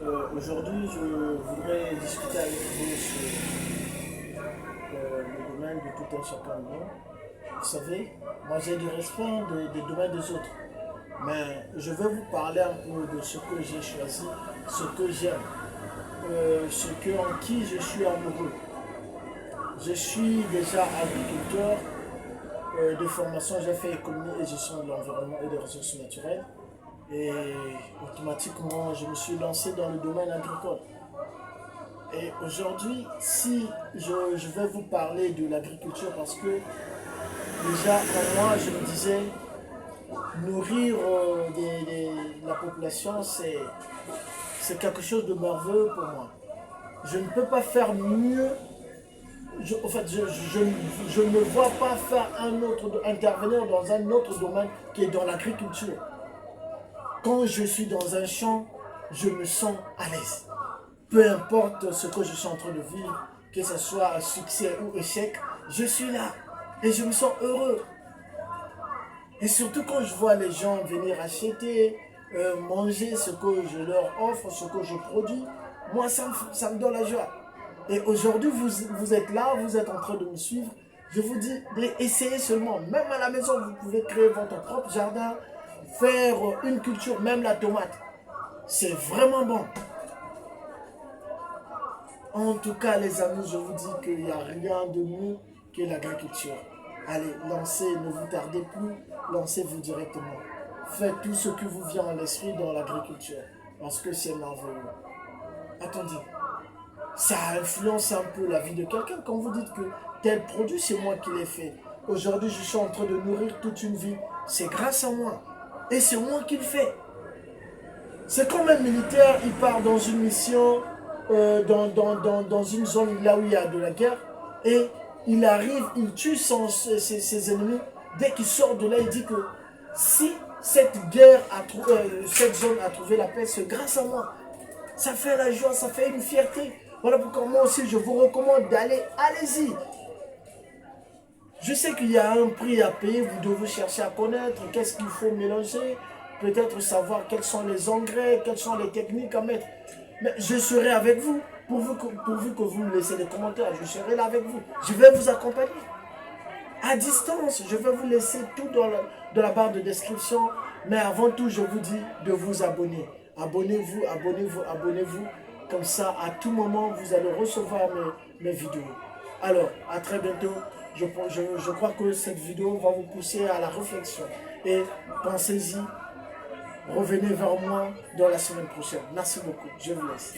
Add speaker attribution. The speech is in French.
Speaker 1: Aujourd'hui, je voudrais discuter avec vous sur le domaine de tout un chacun de nous. Vous savez, moi j'ai du respect des domaines des autres, mais je vais vous parler un peu de ce que j'ai choisi, ce que j'aime, en qui je suis amoureux. Je suis déjà agriculteur de formation, j'ai fait économie et gestion de l'environnement et des ressources naturelles. Et automatiquement, je me suis lancé dans le domaine agricole. Et aujourd'hui, si je vais vous parler de l'agriculture, parce que déjà, en moi, je me disais, nourrir la population, c'est quelque chose de merveilleux pour moi. Je ne peux pas faire mieux. Je ne vois pas faire intervenir dans un autre domaine qui est dans l'agriculture. Quand je suis dans un champ, je me sens à l'aise. Peu importe ce que je suis en train de vivre, que ce soit un succès ou échec, je suis là et je me sens heureux. Et surtout quand je vois les gens venir acheter, manger ce que je leur offre, ce que je produis, moi ça me donne la joie. Et aujourd'hui, vous êtes là, vous êtes en train de me suivre. Je vous dis, essayez seulement. Même à la maison, vous pouvez créer votre propre jardin, faire une culture, même la tomate. C'est vraiment bon. En tout cas, les amis, je vous dis qu'il n'y a rien de mieux que l'agriculture. Allez, lancez, ne vous tardez plus, lancez-vous directement. Faites tout ce qui vous vient à l'esprit dans l'agriculture, parce que c'est merveilleux. Attendez, ça influence un peu la vie de quelqu'un quand vous dites que tel produit, c'est moi qui l'ai fait. Aujourd'hui, je suis en train de nourrir toute une vie. C'est grâce à moi. Et c'est moi qui le fais. C'est comme un militaire, il part dans une mission, dans une zone là où il y a de la guerre, et il arrive, il tue ses ennemis. Dès qu'il sort de là, il dit que si cette zone a trouvé la paix, c'est grâce à moi. Ça fait la joie, ça fait une fierté. Voilà pourquoi moi aussi je vous recommande d'aller, allez-y. Je sais qu'il y a un prix à payer, vous devez chercher à connaître qu'est-ce qu'il faut mélanger, peut-être savoir quels sont les engrais, quelles sont les techniques à mettre. Mais je serai avec vous, pourvu que vous me laissez des commentaires, je serai là avec vous. Je vais vous accompagner. À distance, je vais vous laisser tout dans la barre de description. Mais avant tout, je vous dis de vous abonner. Abonnez-vous, abonnez-vous, abonnez-vous. Comme ça, à tout moment, vous allez recevoir mes vidéos. Alors, à très bientôt. Je crois que cette vidéo va vous pousser à la réflexion. Et pensez-y, revenez vers moi dans la semaine prochaine. Merci beaucoup. Je vous laisse.